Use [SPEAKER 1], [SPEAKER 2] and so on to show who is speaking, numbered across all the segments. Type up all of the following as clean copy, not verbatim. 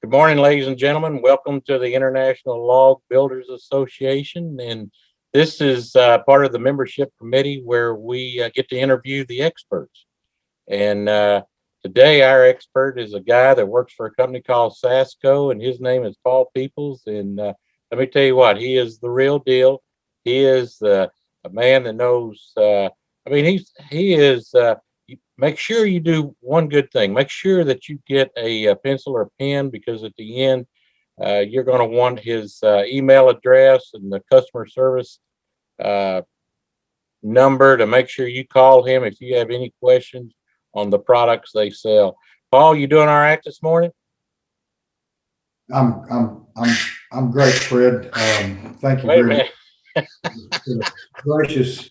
[SPEAKER 1] Good morning, ladies and gentlemen. Welcome to the International Log Builders Association. And this is part of the membership committee where we get to interview the experts. And today our expert is a guy that works for a company called Sashco, and his name is Paul Peebles. And let me tell you what, he is the real deal. He is a man that knows, he is make sure you do one good thing. Make sure that you get a pencil or pen, because at the end, you're going to want his email address and the customer service number to make sure you call him if you have any questions on the products they sell. Paul, you doing all right this morning?
[SPEAKER 2] I'm great, Fred. Thank you very much. Gracious.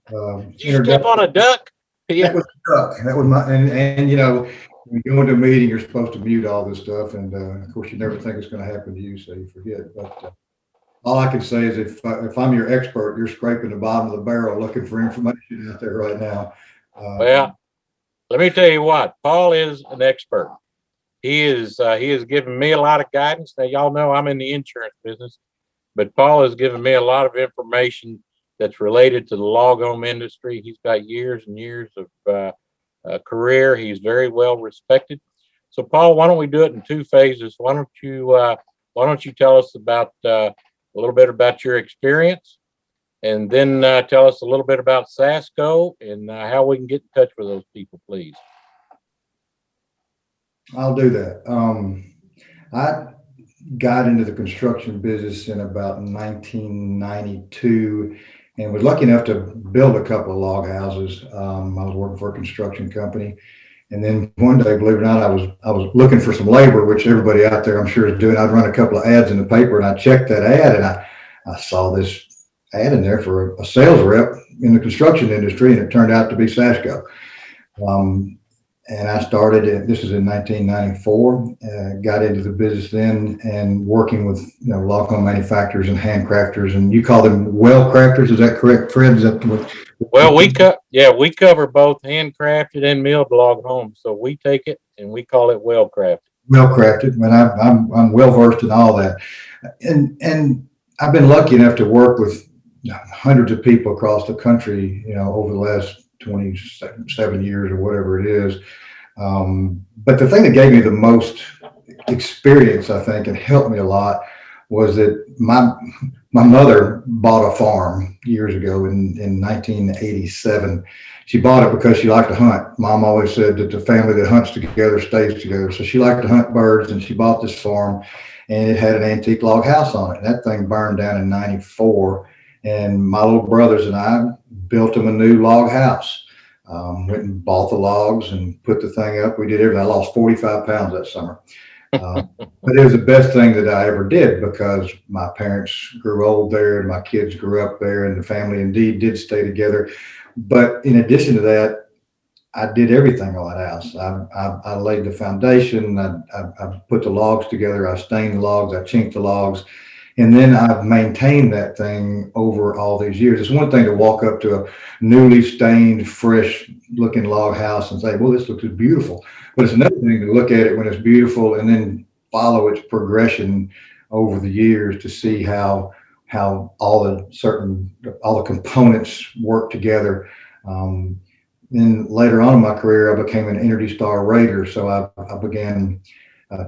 [SPEAKER 1] Did you step on a duck?
[SPEAKER 2] Yeah. That was a duck. That was my and you know, when you go into a meeting, you're supposed to mute all this stuff, and of course, you never think it's going to happen to you, so you forget. But all I can say is, if I'm your expert, you're scraping the bottom of the barrel looking for information out there right now.
[SPEAKER 1] Well, let me tell you what, Paul is an expert. He has given me a lot of guidance. Now, y'all know I'm in the insurance business, but Paul has given me a lot of information that's related to the log home industry. He's got years and years of career. He's very well respected. So, Paul, why don't we do it in two phases? Why don't you tell us about a little bit about your experience, and then tell us a little bit about Sashco and how we can get in touch with those people, please.
[SPEAKER 2] I'll do that. I got into the construction business in about 1992 and was lucky enough to build a couple of log houses. I was working for a construction company. And then one day, believe it or not, I was looking for some labor, which everybody out there I'm sure is doing. I'd run a couple of ads in the paper, and I checked that ad, and I saw this ad in there for a sales rep in the construction industry, and it turned out to be Sashco. And I started, this is in 1994, got into the business then, and working with log home manufacturers and handcrafters, and you call them well crafters, is that correct, Fred? Is that
[SPEAKER 1] well, we cover both handcrafted and milled log homes, so we take it and we call it well crafted.
[SPEAKER 2] Well crafted, and I'm well versed in all that, and I've been lucky enough to work with hundreds of people across the country, over the last 27 years or whatever it is. But the thing that gave me the most experience, I think, and helped me a lot was that my mother bought a farm years ago in 1987. She bought it because she liked to hunt. Mom always said that the family that hunts together stays together. So she liked to hunt birds, and she bought this farm, and it had an antique log house on it. And that thing burned down in 94. And my little brothers and I built them a new log house. Went and bought the logs and put the thing up. We did everything. I lost 45 pounds that summer. But it was the best thing that I ever did, because my parents grew old there and my kids grew up there, and the family indeed did stay together. But in addition to that, I did everything on that house. I laid the foundation. I put the logs together. I stained the logs. I chinked the logs. And then I've maintained that thing over all these years. It's one thing to walk up to a newly stained, fresh looking log house and say, well, this looks beautiful. But it's another thing to look at it when it's beautiful and then follow its progression over the years to see how all the components work together. Then later on in my career, I became an Energy Star rater. So I began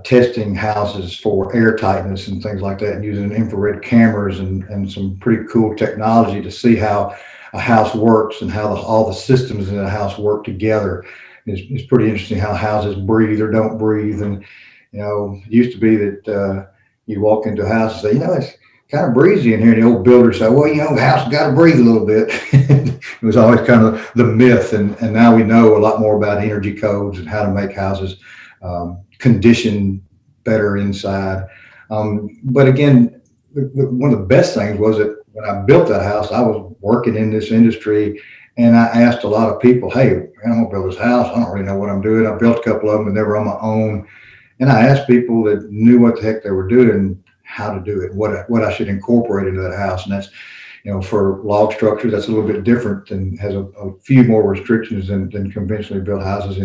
[SPEAKER 2] testing houses for air tightness and things like that, and using infrared cameras and some pretty cool technology to see how a house works and how all the systems in a house work together. It's pretty interesting how houses breathe or don't breathe. And it used to be that you walk into a house and say, it's kind of breezy in here, and the old builders say, well, the house got to breathe a little bit. It was always kind of the myth, and now we know a lot more about energy codes and how to make houses condition better inside. But again, one of the best things was that when I built that house, I was working in this industry, and I asked a lot of people, hey, I'm gonna build this house. I don't really know what I'm doing. I built a couple of them, and they were on my own. And I asked people that knew what the heck they were doing, how to do it, what I should incorporate into that house. And that's, for log structures, that's a little bit different and has a few more restrictions than conventionally built houses.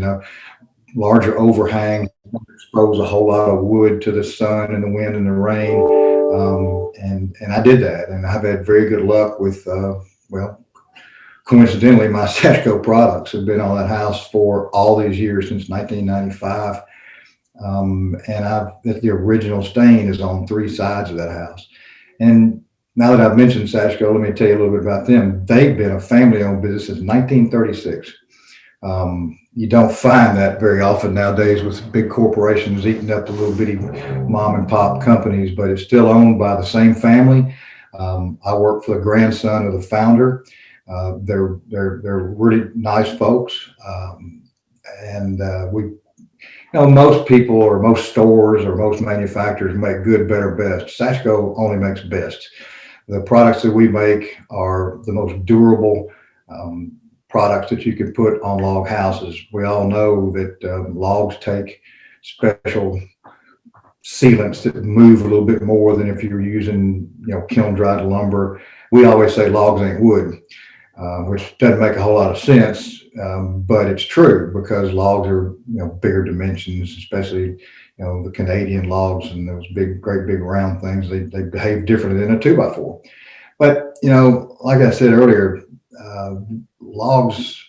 [SPEAKER 2] larger overhang, expose a whole lot of wood to the sun and the wind and the rain. And I did that, and I've had very good luck with, well, coincidentally, my Sashco products have been on that house for all these years since 1995. And the original stain is on three sides of that house. And now that I've mentioned Sashco, let me tell you a little bit about them. They've been a family-owned business since 1936. You don't find that very often nowadays with big corporations eating up the little bitty mom and pop companies, but it's still owned by the same family. I work for the grandson of the founder. They're really nice folks, and we most people or most stores or most manufacturers make good, better, best. Sashco only makes best. The products that we make are the most durable products that you can put on log houses. We all know that logs take special sealants that move a little bit more than if you're using, kiln dried lumber. We always say logs ain't wood, which doesn't make a whole lot of sense, but it's true because logs are, bigger dimensions, especially, the Canadian logs and those great big round things. They behave differently than a 2x4. But, like I said earlier, logs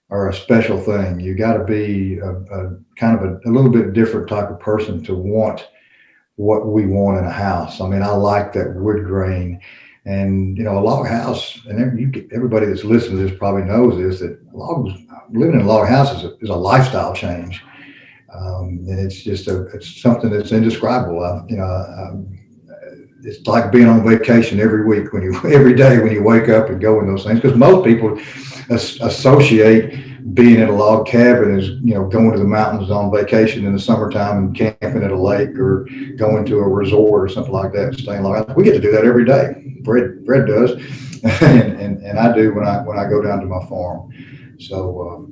[SPEAKER 2] are a special thing. You got to be a kind of a little bit different type of person to want what we want in a house. I mean, I like that wood grain. And a log house, and everybody that's listening to this probably knows this, that living in a log house is a lifestyle change, and it's just it's something that's indescribable. It's like being on vacation every week every day when you wake up and go in those things. Because most people associate being in a log cabin as going to the mountains on vacation in the summertime and camping at a lake or going to a resort or something like that and staying log. We get to do that every day. Fred does, and I do when I go down to my farm. So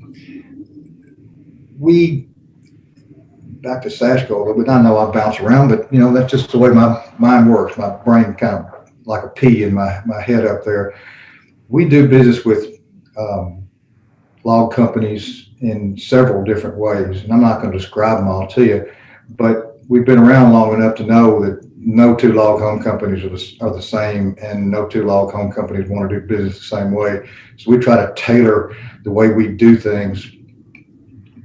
[SPEAKER 2] we back to Sashco a little bit. I know I bounce around, but that's just the way my mind works. My brain kind of like a pea in my head up there. We do business with log companies in several different ways, and I'm not going to describe them all to you, but we've been around long enough to know that no two log home companies are the same, and no two log home companies want to do business the same way. So we try to tailor the way we do things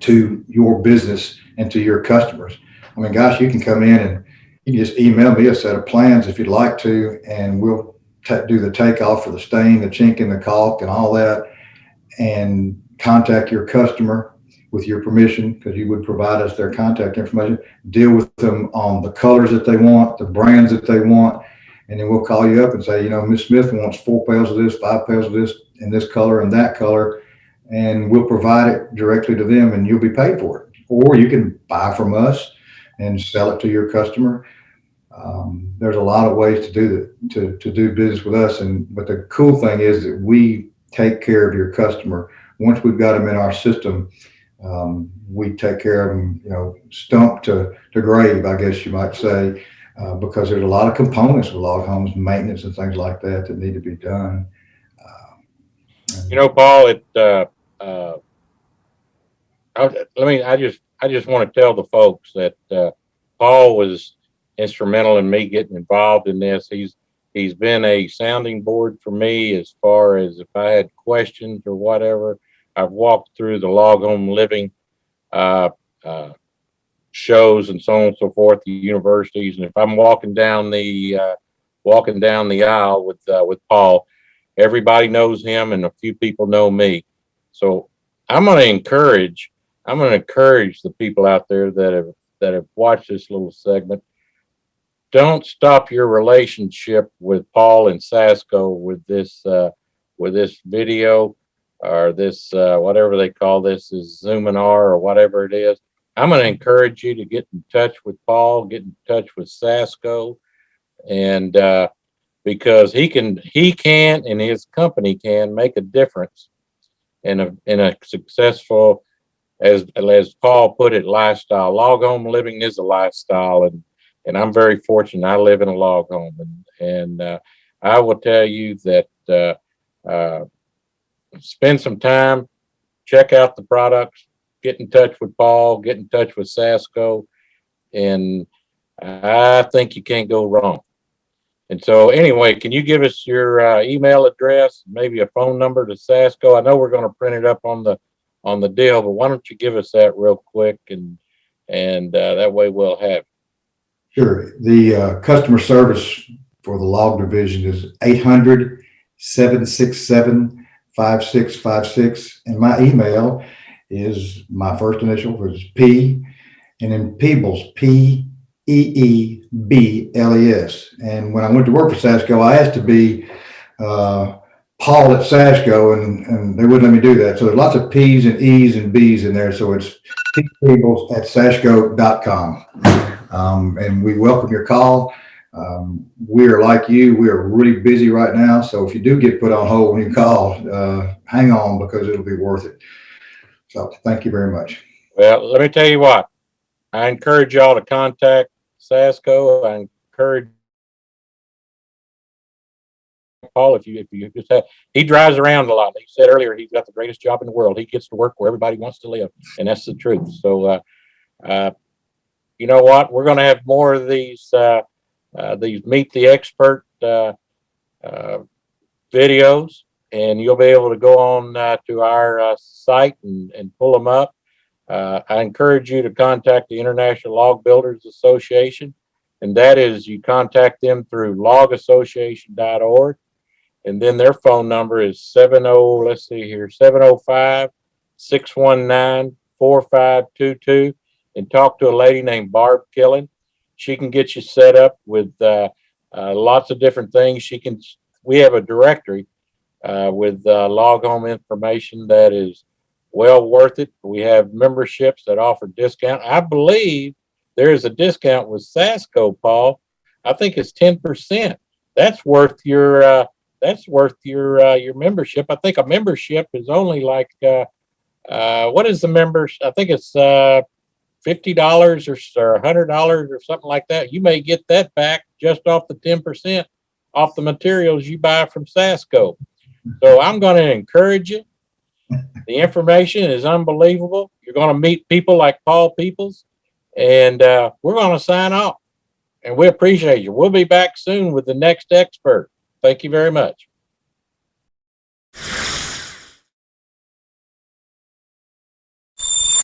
[SPEAKER 2] to your business and to your customers. I mean, gosh, you can come in and you can just email me a set of plans if you'd like to, and we'll do the takeoff for the stain, the chink, and the caulk, and all that, and contact your customer with your permission, because you would provide us their contact information, deal with them on the colors that they want, the brands that they want, and then we'll call you up and say, Miss Smith wants 4 pails of this, 5 pails of this, in this color and that color, and we'll provide it directly to them, and you'll be paid for it. Or you can buy from us and sell it to your customer. There's a lot of ways to do that, to do business with us, but the cool thing is that we take care of your customer. Once we've got them in our system, we take care of them, stump to grave, I guess you might say, because there's a lot of components with log homes, maintenance and things like that need to be done.
[SPEAKER 1] Paul, I just want to tell the folks that Paul was instrumental in me getting involved in this. He's been a sounding board for me as far as if I had questions or whatever. I've walked through the log home living shows and so on and so forth, the universities, and if I'm walking down the aisle with Paul, everybody knows him and a few people know me. So I'm going to encourage the people out there that have watched this little segment. Don't stop your relationship with Paul and Sashco with this video or this whatever they call this is Zoominar or whatever it is. I'm going to encourage you to get in touch with Paul, get in touch with Sashco, and because he can and his company can make a difference in a successful, as Paul put it, lifestyle. Log home living is a lifestyle, and I'm very fortunate. I live in a log home, and I will tell you that spend some time, check out the products, get in touch with Paul, get in touch with Sashco, and I think you can't go wrong. And so anyway, can you give us your email address, maybe a phone number to Sashco? I know we're going to print it up on the deal, but why don't you give us that real quick, and that way we'll have it.
[SPEAKER 2] Sure. The customer service for the log division is 800-767-5656. And my email is my first initial, which is P, and then Peebles, Peebles. And when I went to work for Sashco, I asked to be Paul at Sashco, and they wouldn't let me do that. So there's lots of P's and E's and B's in there. So it's Peebles at Sashco.com. And we welcome your call. We're like you, we're really busy right now. So if you do get put on hold when you call, hang on, because it'll be worth it. So thank you very much.
[SPEAKER 1] Well, let me tell you what, I encourage y'all to contact Sashco. I encourage Paul, if you just have, he drives around a lot. He said earlier, he's got the greatest job in the world. He gets to work where everybody wants to live, and that's the truth. So, you know what? We're going to have more of these Meet the Expert videos, and you'll be able to go on to our site and pull them up. I encourage you to contact the International Log Builders Association, and that is, you contact them through logassociation.org, and then their phone number is 705-619-4522, and talk to a lady named Barb Killen. She can get you set up with lots of different things. We have a directory with log home information that is well worth it. We have memberships that offer discount. I believe there is a discount with Sashco, Paul. I think it's 10%. That's worth your membership. I think a membership is only like what is the members? I think it's $50 or $100 or something like that. You may get that back just off the 10% off the materials you buy from Sashco. So I'm going to encourage you. The information is unbelievable. You're going to meet people like Paul Peebles, and we're going to sign off. And we appreciate you. We'll be back soon with the next expert. Thank you very much.